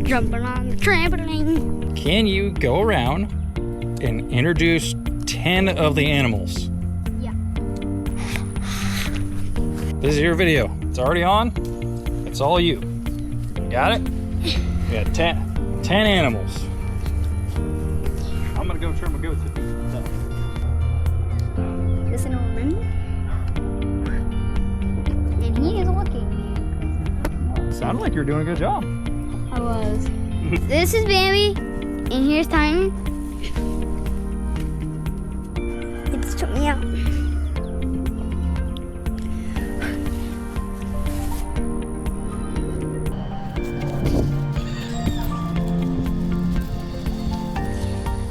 jumping on the trampoline. Can you go around and introduce 10 of the animals? Yeah. This is your video. It's already on. It's all you. Got it? You got 10 animals. I'm gonna go trim my goats. This is Norman. And he is looking. Sounded like you were doing a good job. I was. This is Bambi, and here's Tiny. It just took me out.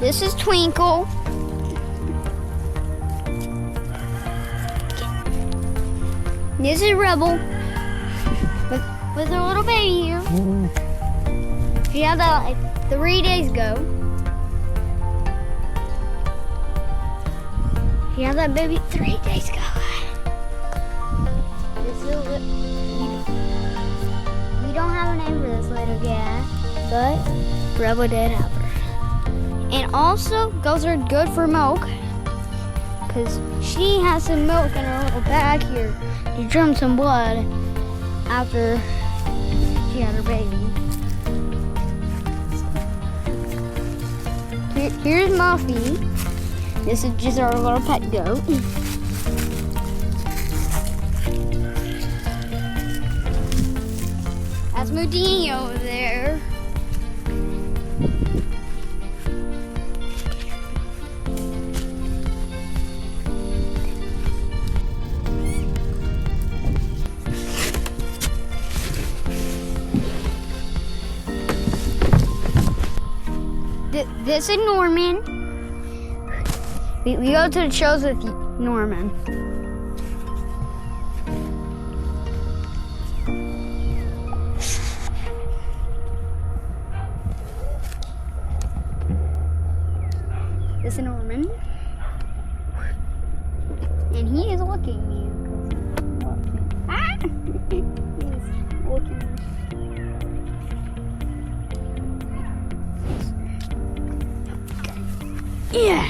This is Twinkle. This is Rebel. With her little baby here. She had that like 3 days ago. She had that baby 3 days ago. We don't have a name for this little cat, but Rebel did have her. And also, goats are good for milk, because she has some milk in her little bag here to trim some blood after she had her baby. Here's Muffy. This is just our little pet goat. That's Moudini over there. This is Norman. We go to the shows with Norman. This is Norman. And he is looking at me. Ah! He's looking. Yeah.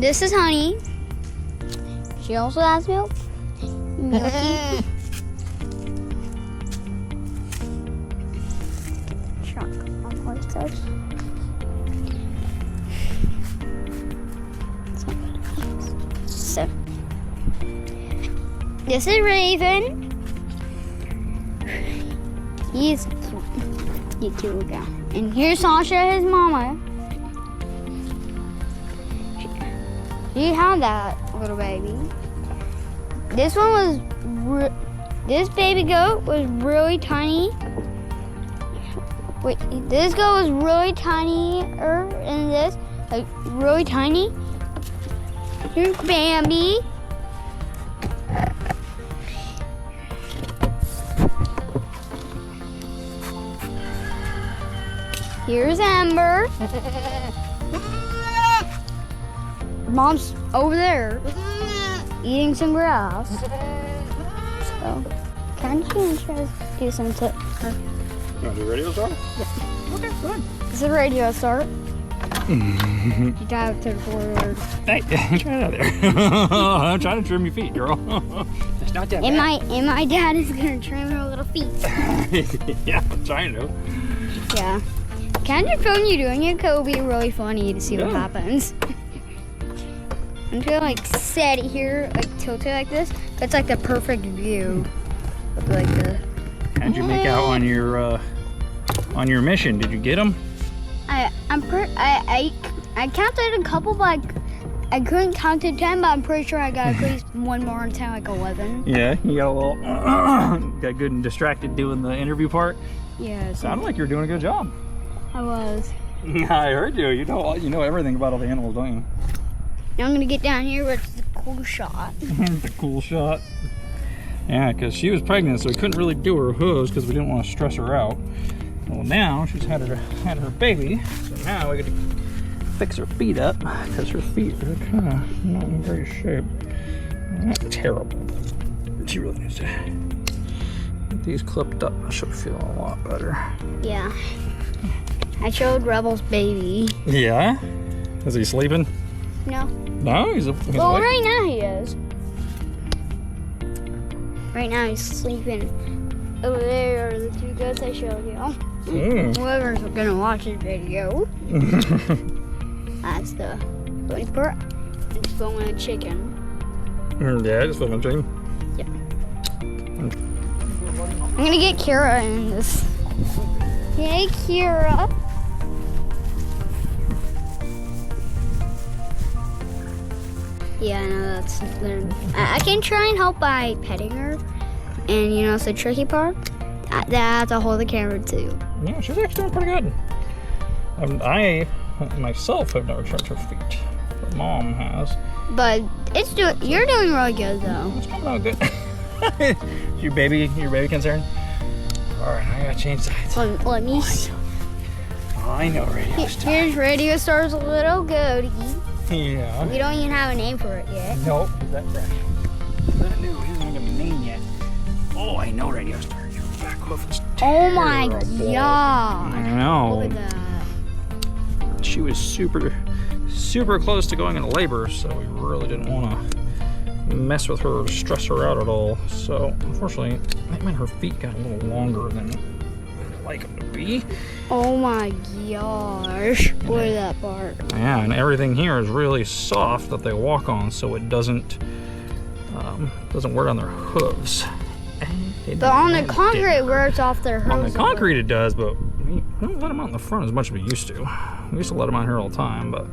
This is Honey. She also has milk. Milky. Shrunk on horses. So, this is Raven. He's cute little guy. And here's Sasha, his mama. She had that little baby. This one was, this baby goat was really tiny. Wait, this goat was really tinier than this, like really tiny. Here's Bambi. Here's Amber. Mom's over there eating some grass. So, can you do some to her? You want to do radio start? Yeah. Okay, go ahead. This is a radio start. You dive to the forward. Hey, try it out there. I'm trying to trim your feet, girl. It's not that bad. And my dad is gonna trim her little feet. Yeah, I'm trying to. Yeah. Can I film you doing it? 'Cause it'll be really funny to see what happens. I'm just gonna like set it here, like tilt it like this. That's like the perfect view of like the. How'd you make out on your mission? Did you get them? I counted a couple, but I couldn't count to 10. But I'm pretty sure I got at least one more on 10, like 11. Yeah, you got a little got good and distracted doing the interview part. Yeah. Sounded like you were doing a good job. I was. I heard you. You know everything about all the animals, don't you? Now I'm gonna get down here where it's the cool shot. The cool shot. Yeah, because she was pregnant, so we couldn't really do her hooves because we didn't want to stress her out. Well, now she's had her baby, so now we got to fix her feet up because her feet are kind of not in great shape. Not terrible. She really needs to get these clipped up. I should feel a lot better. Yeah. I showed Rebel's baby. Yeah? Is he sleeping? No. No? He's Well, awake. right now he is. Right now he's sleeping. Over there are the two goats I showed you. Whoever's gonna watch this video. That's the viper. And filming a chicken. Yeah, just filming a chicken. Yeah. I'm gonna get Kira in this. Hey, Kira. Yeah, I know that's. I can try and help by petting her, and you know it's the tricky part. I have to hold the camera too. Yeah, she's actually doing pretty good. I myself have never touched her feet, but Mom has. But you're doing really good though. It's coming out good. your baby concern? All right, I gotta change sides. Let me see. I know Radio Star. Here's Radio Star's little goatee. Yeah. We don't even have a name for it yet. Nope. Is that fresh? Is that new? He doesn't give me a name yet. Oh, I know Radio Star. Your back hoof is Oh my terrible. god. I know. Look at that. She was super close to going into labor, so we really didn't want to mess with her or stress her out at all. So unfortunately, that meant her feet got a little longer than I'd like them to be. Oh my gosh. Look at that part. Yeah, and everything here is really soft that they walk on, so it doesn't wear on their hooves. But on the concrete, it wears off their hooves. On the concrete it does, but we don't let them out in the front as much as we used to. We used to let them out here all the time, but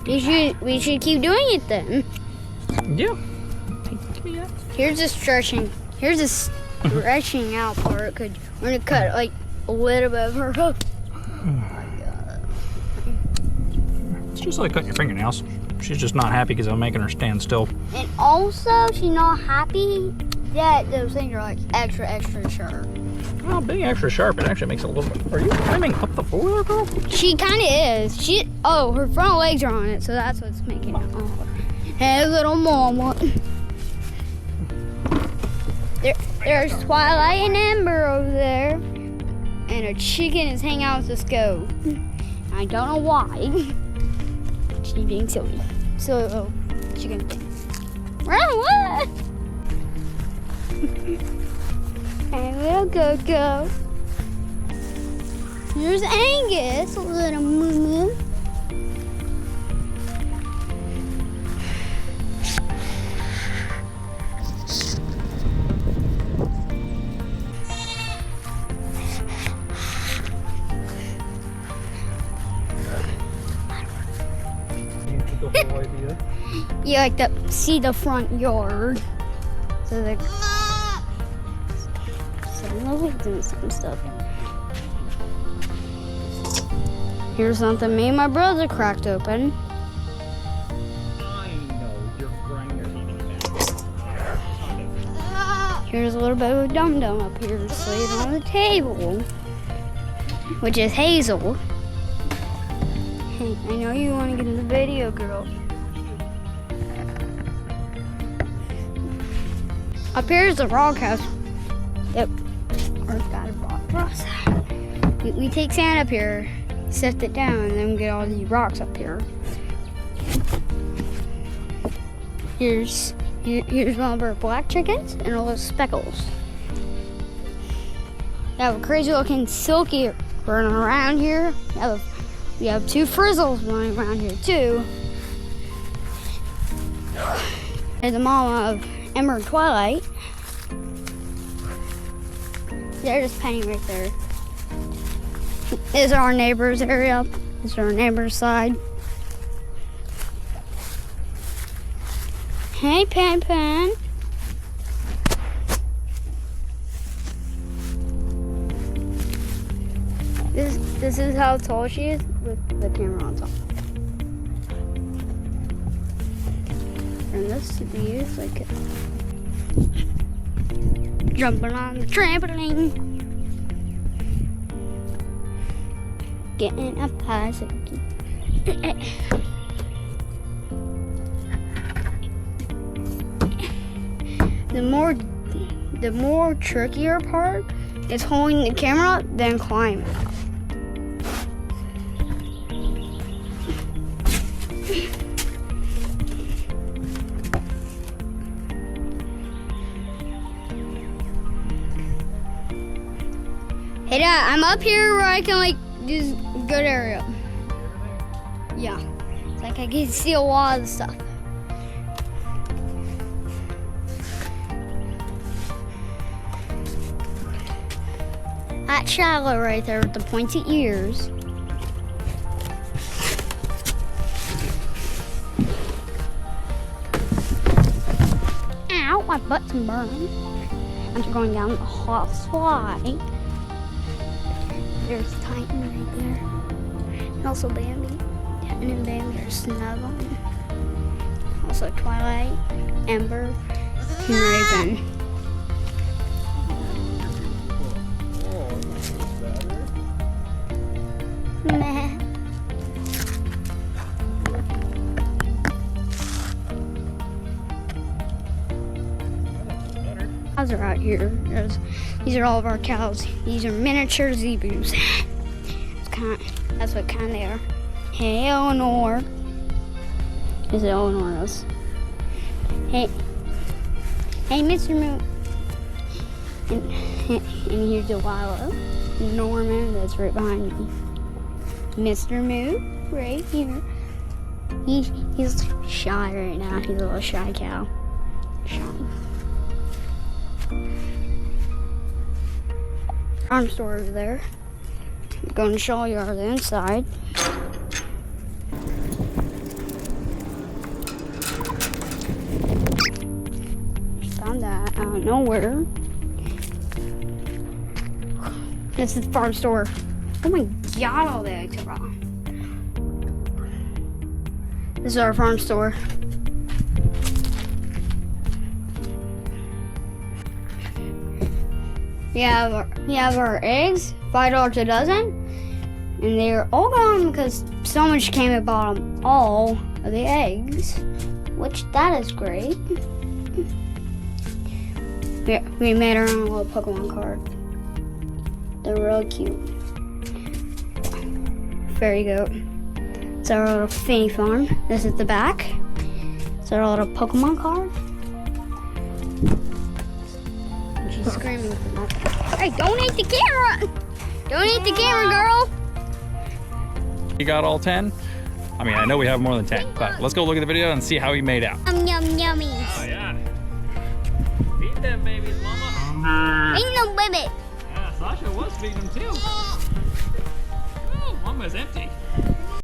We should keep doing it then. yeah. Here's the stretching. Here's the stretching out part. We're gonna cut like a little bit of her hoof. Oh my god. It's just like cutting your fingernails. She's just not happy because I'm making her stand still. And also, she's not happy that those things are like extra sharp. Well, being extra sharp, it actually makes it a little bit. Are you climbing up the floor, girl? She kind of is. Her front legs are on it, so that's what's making it. Oh. Hey, little mama. There's Twilight and Ember over there, and a chicken is hanging out with the stove. I don't know why. She's being silly. So, chicken thing. Run, what? Hey, little go-go. Here's Angus, a little moo-moo. You like to see the front yard. So they're doing some stuff. Here's something me and my brother cracked open. I know you're crying your Here's a little bit of a dum-dum up here sitting on the table, which is Hazel. Hey, I know you want to get in the video, girl. Up here is the rock house. Yep. Earth got it brought for us. We take sand up here, sift it down, and then we get all these rocks up here. Here's one of our black chickens and all those speckles. We have a crazy looking silky running around here. We have two frizzles running around here too. There's the mama of Ember and Twilight. They're just penning right there. This is our neighbor's area. This is our neighbor's side. Hey, Pan Pan. This is how tall she is with the camera on top. And this view is like jumping on the trampoline. Getting a bicycle. The more trickier part is holding the camera, then climbing. Hey Dad, I'm up here where I can like do good area. Yeah, it's like I can see a lot of the stuff. That shallow right there with the pointy ears. Ow, my butt's burned. I'm going down the hot slide. There's Titan right there. And also Bambi. And then Bambi are snuggling. Also Twilight, Ember, and Raven. Meh. Cows are out here. These are all of our cows. These are miniature zebus. That's what kind they are. Hey, Eleanor. Is it Eleanor's? Hey, Mr. Moo. And here's Delilah. Norman, that's right behind me. Mr. Moo, right here. He's shy right now. He's a little shy cow. Shy. Farm store over there. I'm going to show you the inside. Found that out of nowhere. This is the farm store. Oh my God, all the eggs are raw. This is our farm store. We have our eggs, $5 a dozen, and they're all gone because someone just came and bought them all of the eggs, which that is great. We made our own little Pokemon card. They're real cute. Fairy goat. It's our little Phinney Farm. This is the back. It's our little Pokemon card. And she's screaming for nothing. Hey, don't eat the camera! Don't eat the camera, girl! You got all 10? I mean, I know we have more than 10, but let's go look at the video and see how he made out. Yum, yummy. Oh, yeah. Feed them babies, Mama. Ain't no baby. Yeah, Sasha was feeding them too. Oh, Mama's empty.